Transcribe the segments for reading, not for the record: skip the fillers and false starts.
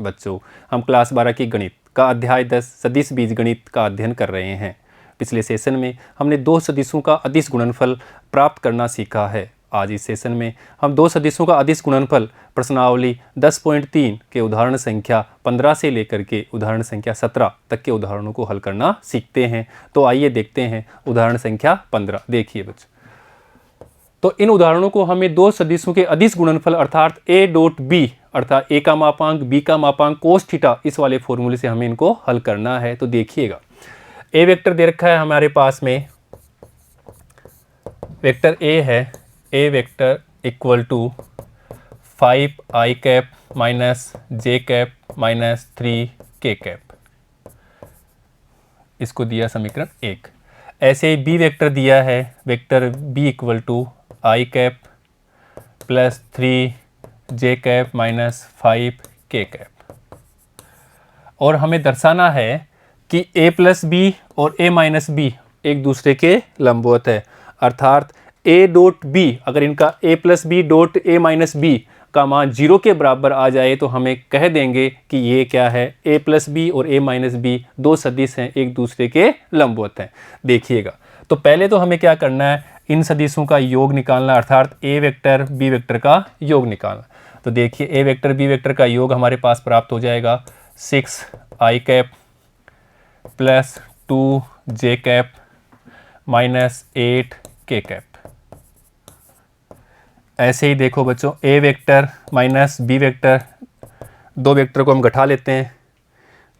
बच्चों, हम क्लास 12 की गणित का अध्याय 10 सदिश बीजगणित का अध्ययन कर रहे हैं। पिछले सेशन में हमने दो सदिशों का अदिश गुणनफल प्राप्त करना सीखा है। आज इस सेशन में हम दो सदिशों का अदिश गुणनफल प्रश्नावली 10.3 के उदाहरण संख्या 15 से लेकर के उदाहरण संख्या 17 तक के उदाहरणों को हल करना सीखते हैं। तो आइए देखते हैं उदाहरण संख्या 15। देखिए बच्चों, तो इन उदाहरणों को हमें दो सदिशों के अदिश गुणनफल अर्थात a डॉट b अर्थात a का मापांक b का मापांक कोस थीटा इस वाले फॉर्मूले से हमें इनको हल करना है। तो देखिएगा, a वेक्टर दे रखा है हमारे पास में, वेक्टर a है, a vector equal to 5i cap minus j cap minus 3k cap, इसको दिया समीकरण 1। ऐसे ही b वेक्टर दिया है, vector b equal to i cap plus 3j cap minus 5k cap, और हमें दर्शाना है कि a प्लस बी और a माइनस बी एक दूसरे के लंबवत है, अर्थात a डॉट b अगर इनका a plus B dot a minus B का मान 0 के बराबर आ जाए तो हमें कह देंगे कि ये क्या है, a प्लस बी और a माइनस बी दो सदिश हैं, एक दूसरे के लंबवत हैं। देखिएगा, तो पहले तो हमें क्या करना है, इन सदिशों का योग निकालना, अर्थात a वेक्टर b वेक्टर का योग निकालना। तो देखिए, a वेक्टर b वेक्टर का योग हमारे पास प्राप्त हो जाएगा 6i cap plus 2j cap minus 8k cap. ऐसे ही देखो बच्चों, a vector minus b vector, दो वेक्टर को हम घटा लेते हैं,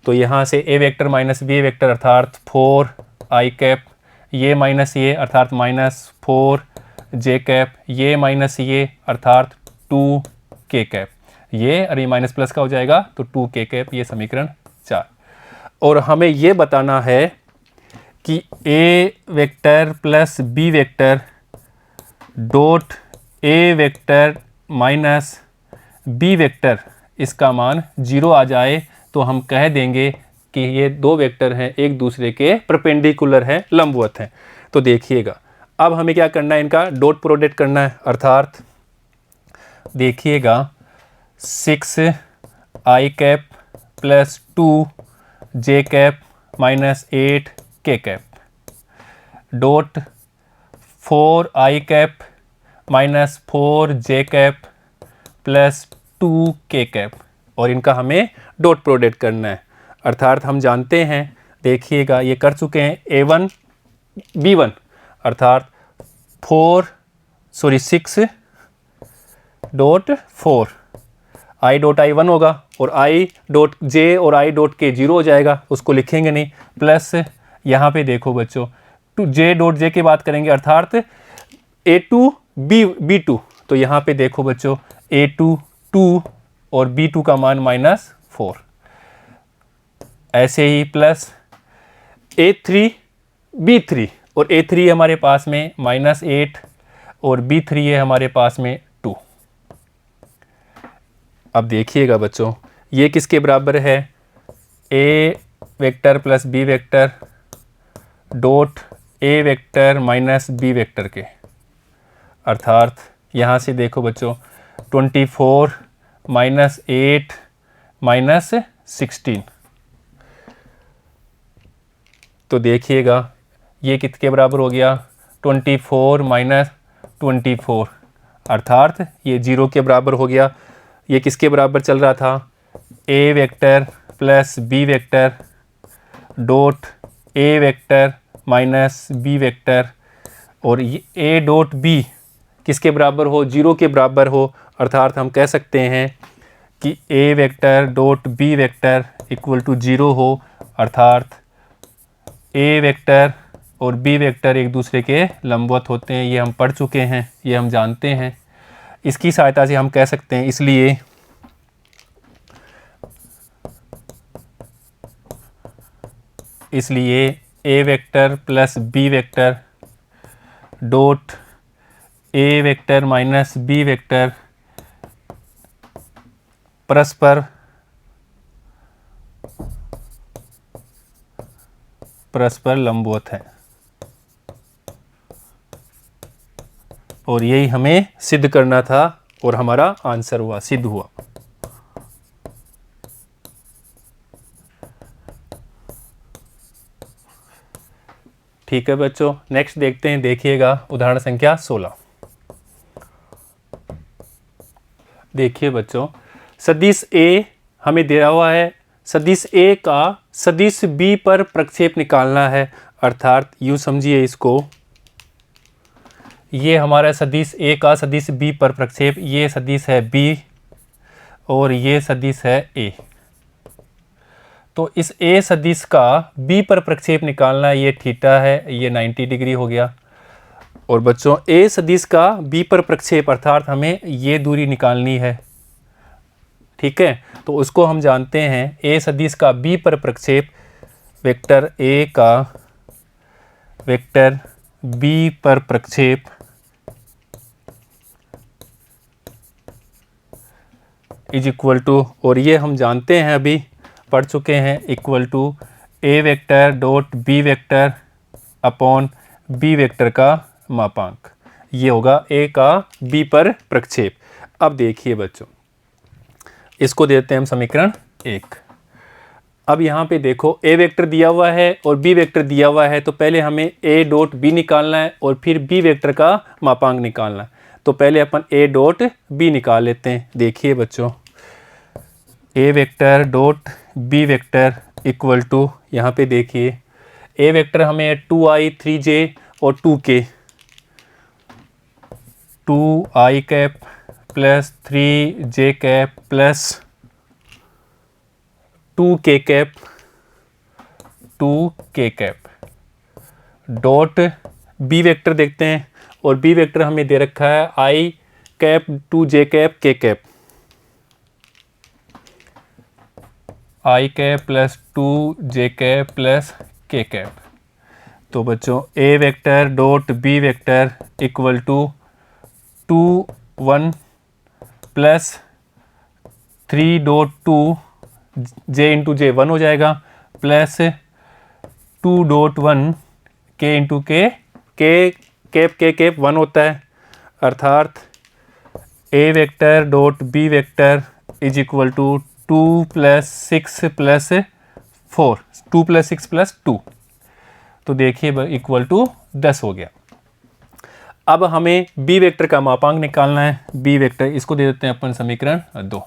तो यहाँ से a vector minus b vector अर्थात 4i कैप, ये माइनस ये अर्थात माइनस 4j कैप, ये माइनस ये अर्थात 2k कैप, ये और ये माइनस प्लस का हो जाएगा तो 2k कैप, ये समीकरण 4। और हमें ये बताना है कि a vector plus b vector dot a vector minus b vector इसका मान 0 आ जाए तो हम कह देंगे कि ये दो वेक्टर हैं, एक दूसरे के परपेंडिकुलर हैं, लंबवत हैं। तो देखिएगा, अब हमें क्या करना है, इनका डॉट प्रोडक्ट करना है, अर्थात देखिएगा 6i cap plus 2j cap minus 8k cap dot 4i cap minus 4j cap plus 2k cap, और इनका हमें डॉट प्रोडक्ट करना है, अर्थात हम जानते हैं, देखिएगा ये कर चुके हैं, a1 b1 अर्थात 6 डॉट 4 i डॉट i1 होगा और i डॉट j और i डॉट k 0 हो जाएगा, उसको लिखेंगे नहीं, प्लस यहाँ पे देखो बच्चों j डॉट j की बात करेंगे अर्थात a2 b2, तो यहाँ पे देखो बच्चों a2 2 और b2 का मान -4, ऐसे ही प्लस a3 b3 और a3 हमारे पास में -8 और b3 है हमारे पास में 2। अब देखिएगा बच्चों, ये किसके बराबर है, a vector plus b vector dot a vector minus b vector के, अर्थात यहाँ से देखो बच्चों 24 माइनस 8 माइनस 16, तो देखिएगा ये किसके बराबर हो गया, 24 माइनस 24 अर्थात ये 0 के बराबर हो गया। ये किसके बराबर चल रहा था, a vector plus b vector dot a vector minus b vector, और ये a डॉट b किसके बराबर हो, 0 के बराबर हो, अर्थात हम कह सकते हैं कि a vector dot b vector equal to 0 हो, अर्थात a वेक्टर और b वेक्टर एक दूसरे के लंबवत होते हैं, ये हम पढ़ चुके हैं, ये हम जानते हैं। इसकी सहायता से हम कह सकते हैं, इसलिए a vector plus b vector dot a vector minus b vector परस्पर लंबवत है, और यही हमें सिद्ध करना था और हमारा आंसर हुआ, सिद्ध हुआ। ठीक है बच्चों, नेक्स्ट देखते हैं, देखिएगा उदाहरण संख्या 16। देखिए बच्चों, सदिश ए हमें दिया हुआ है, सदिश ए का सदिश बी पर प्रक्षेप निकालना है। अर्थात यूँ समझिए इसको, ये हमारा सदिश ए का सदिश बी पर प्रक्षेप, ये सदिश है बी और ये सदिश है ए। तो इस ए सदिश का बी पर प्रक्षेप निकालना है, ये थीटा है, ये 90 डिग्री हो गया। और बच्चों ए सदिश का बी पर प्रक्षेप अर्थात हमें ये दूरी निकालनी है, ठीक है। तो उसको हम जानते हैं, ए सदिश का बी पर प्रक्षेप वेक्टर ए का वेक्टर बी पर प्रक्षेप इज इक्वल टू, और ये हम जानते हैं अभी पढ़ चुके हैं, equal to A vector dot B vector upon B vector का मापांक। ये होगा ए का बी पर प्रक्षेप। अब देखिए बच्चों, इसको देते हैं हम समीकरण 1। अब यहाँ पे देखो, ए वेक्टर दिया हुआ है और बी वेक्टर दिया हुआ है, तो पहले हमें ए डॉट बी निकालना है और फिर बी वेक्टर का मापांक निकालना है। तो पहले अपन ए डॉट बी निकाल लेते हैं। देखिए बच्चों, a vector dot B vector equal to, यहाँ पे देखिए ए वेक्टर हमें 2i 3j और 2k, 2i cap plus 3j cap plus 2k cap, 2k cap dot B vector देखते हैं, और बी वेक्टर हमें दे रखा है i cap 2j cap k cap, i cap plus 2j cap plus k cap. तो बच्चों a vector dot B vector equal to 2 1 plus 3 dot 2 j into j 1 हो जाएगा, प्लस 2 डॉट 1 k इंटू के, के cap 1 होता है। अर्थात ए vector dot B vector is equal to 2 plus 6 plus 4, 2 plus 6 plus 2, तो देखिए इक्वल टू 10 हो गया। अब हमें बी वेक्टर का मापांक निकालना है। बी वेक्टर, इसको दे देते हैं अपन समीकरण 2।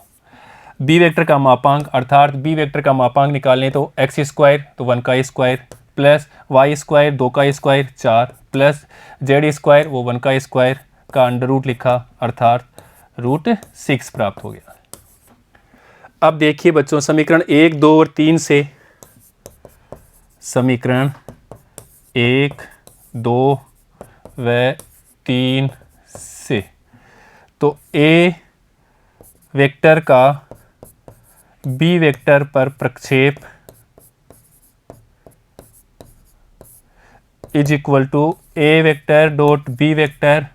बी वेक्टर का मापांक अर्थात बी वेक्टर का मापांक निकालने तो एक्स स्क्वायर तो 1 का स्क्वायर प्लस वाई स्क्वायर 2 का स्क्वायर 4 प्लस जेड स्क्वायर वो 1 का स्क्वायर का अंडर रूट लिखा, अर्थात √6 प्राप्त हो गया। अब देखिए बच्चों, समीकरण 1 2 और 3 से, समीकरण 1 2 व 3 से, तो ए वेक्टर का बी वेक्टर पर प्रक्षेप is equal to A vector dot B vector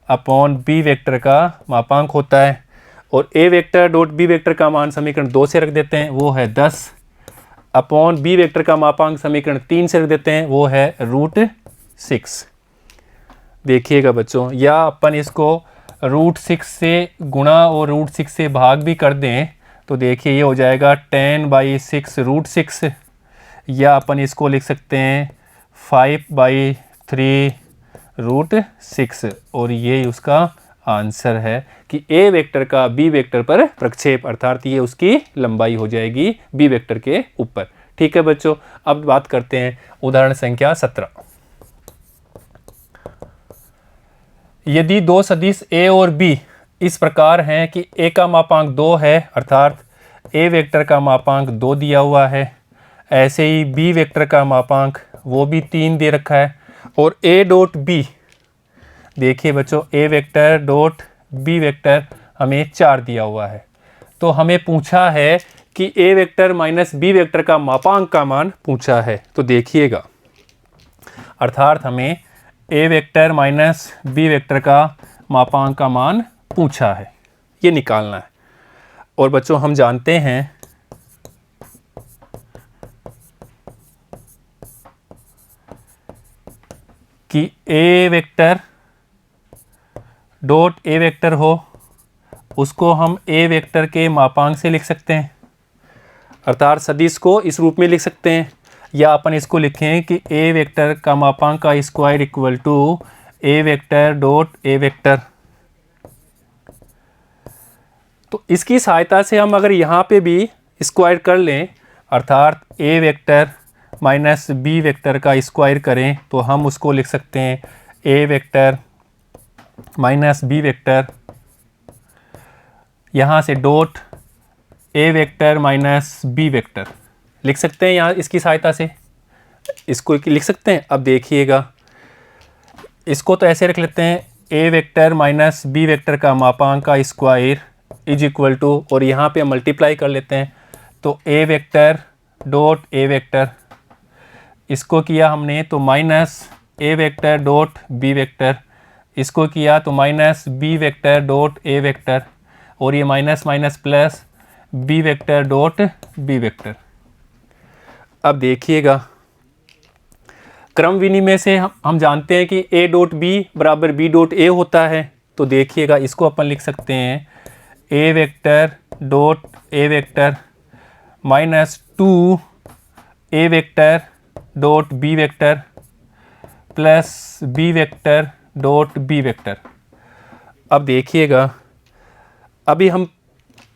upon B vector का मापांक होता है। और A vector dot B vector का मान समीकरण 2 से रख देते हैं, वो है 10, अपॉन बी वेक्टर का मापांक समीकरण 3 से रख देते हैं, वो है √6। देखिएगा बच्चों, या अपन इसको √6 से गुणा और √6 से भाग भी कर दें, तो देखिए ये हो जाएगा 10/6 √6, या अपन इसको लिख सकते हैं 5/3 √6, और ये उसका आंसर है कि ए वेक्टर का बी वेक्टर पर प्रक्षेप, अर्थात ये उसकी लंबाई हो जाएगी बी वेक्टर के ऊपर। ठीक है बच्चों, अब बात करते हैं उदाहरण संख्या 17। यदि दो सदिश ए और बी इस प्रकार हैं कि ए का मापांक 2 है, अर्थात ए वेक्टर का मापांक 2 दिया हुआ है, ऐसे ही बी वेक्टर का मापांक वो भी 3 दे रखा है, और ए डॉट बी, देखिए बच्चों a vector dot B vector हमें 4 दिया हुआ है। तो हमें पूछा है कि a vector minus B vector का मापांक का मान पूछा है। तो देखिएगा, अर्थात हमें ए वेक्टर माइनस बी वेक्टर का मापांक का मान पूछा है, ये निकालना है। और बच्चों हम जानते हैं कि a vector dot A vector हो, उसको हम ए वेक्टर के मापांक से लिख सकते हैं, अर्थात सदिश को इस रूप में लिख सकते हैं, या अपन इसको लिखें कि ए वेक्टर का मापांक का square equal to A vector dot A vector. तो इसकी सहायता से हम अगर यहाँ पे भी स्क्वायर कर लें, अर्थात ए वेक्टर माइनस बी वेक्टर का स्क्वायर करें, तो हम उसको लिख सकते हैं ए वेक्टर माइनस बी वेक्टर, यहाँ से डॉट ए वेक्टर माइनस बी वेक्टर लिख सकते हैं। यहाँ इसकी सहायता से इसको लिख सकते हैं। अब देखिएगा, इसको तो ऐसे रख लेते हैं, ए वेक्टर माइनस बी वेक्टर का मापांक का स्क्वायर इज इक्वल टू, और यहाँ पे मल्टीप्लाई कर लेते हैं, तो ए वेक्टर डॉट ए वेक्टर, इसको किया हमने तो minus a vector dot B vector, इसको किया तो माइनस बी वेक्टर डॉट ए वेक्टर, और ये minus minus plus b vector dot B vector. अब देखिएगा, क्रम विनिमय से हम जानते हैं कि ए डॉट बी बराबर बी डॉट ए होता है। तो देखिएगा, इसको अपन लिख सकते हैं ए वेक्टर डॉट ए वेक्टर माइनस 2 ए vector dot B vector plus b vector dot B vector. अब देखिएगा, अभी हम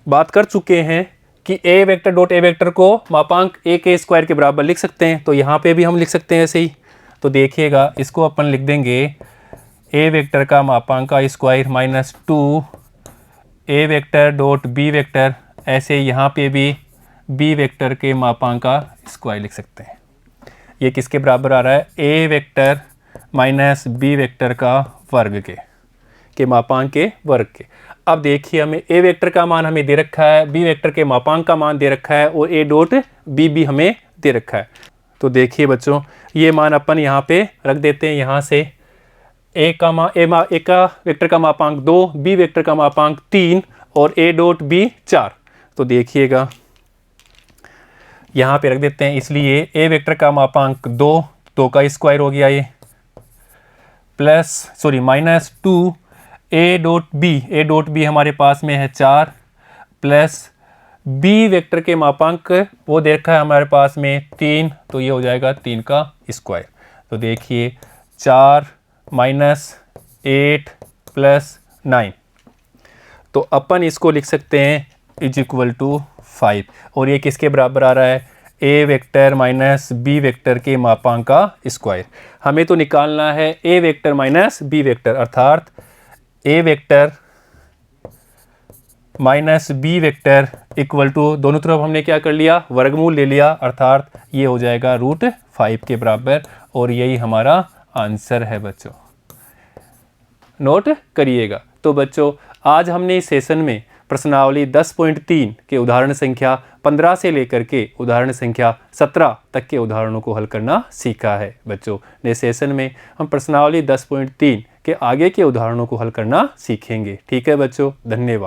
बात कर चुके हैं कि a vector dot A vector को मापांक ए के स्क्वायर के बराबर लिख सकते हैं, तो यहाँ पे भी हम लिख सकते हैं ऐसे ही। तो देखिएगा, इसको अपन लिख देंगे ए वेक्टर का मापांक का स्क्वायर माइनस 2 ए वेक्टर डॉट बी वेक्टर, ऐसे यहाँ पे भी बी वेक्टर के मापांक का स्क्वायर लिख सकते हैं। ये किसके बराबर आ रहा है? A vector minus B vector का वर्ग के मापांक के वर्ग के। अब देखिए, हमें ए वेक्टर का मान हमें दे रखा है, बी वेक्टर के मापांक का मान दे रखा है, और ए डॉट बी भी हमें दे रखा है। तो देखिए बच्चों, ये मान अपन यहाँ पे रख देते हैं। यहाँ से ए का वेक्टर का मापांक 2, बी वेक्टर का मापांक 3 और ए डॉट बी 4। तो देखिएगा, यहाँ पे रख देते हैं, इसलिए ए वेक्टर का मापांक 2 का स्क्वायर हो गया ये, माइनस 2 ए डॉट बी हमारे पास में है 4, प्लस बी वेक्टर के मापांक वो दे रखा है हमारे पास में 3, तो ये हो जाएगा 3 का स्क्वायर। तो देखिए 4 माइनस 8 प्लस 9, तो अपन इसको लिख सकते हैं इज इक्वल टू 5, और ये किसके बराबर आ रहा है? A vector minus B vector के मापांक का स्क्वायर। हमें तो निकालना है a vector minus B vector, अर्थात ए vector minus B vector equal to, दोनों तरफ हमने क्या कर लिया? वर्गमूल ले लिया, अर्थात ये हो जाएगा √5 के बराबर, और यही हमारा आंसर है बच्चों। नोट करिएगा। तो बच्चों, आज हमने इस सेशन में प्रश्नावली 10.3 के उदाहरण संख्या 15 से लेकर के उदाहरण संख्या 17 तक के उदाहरणों को हल करना सीखा है बच्चों। नेक्स्ट सेशन में हम प्रश्नावली 10.3 के आगे के उदाहरणों को हल करना सीखेंगे। ठीक है बच्चों, धन्यवाद।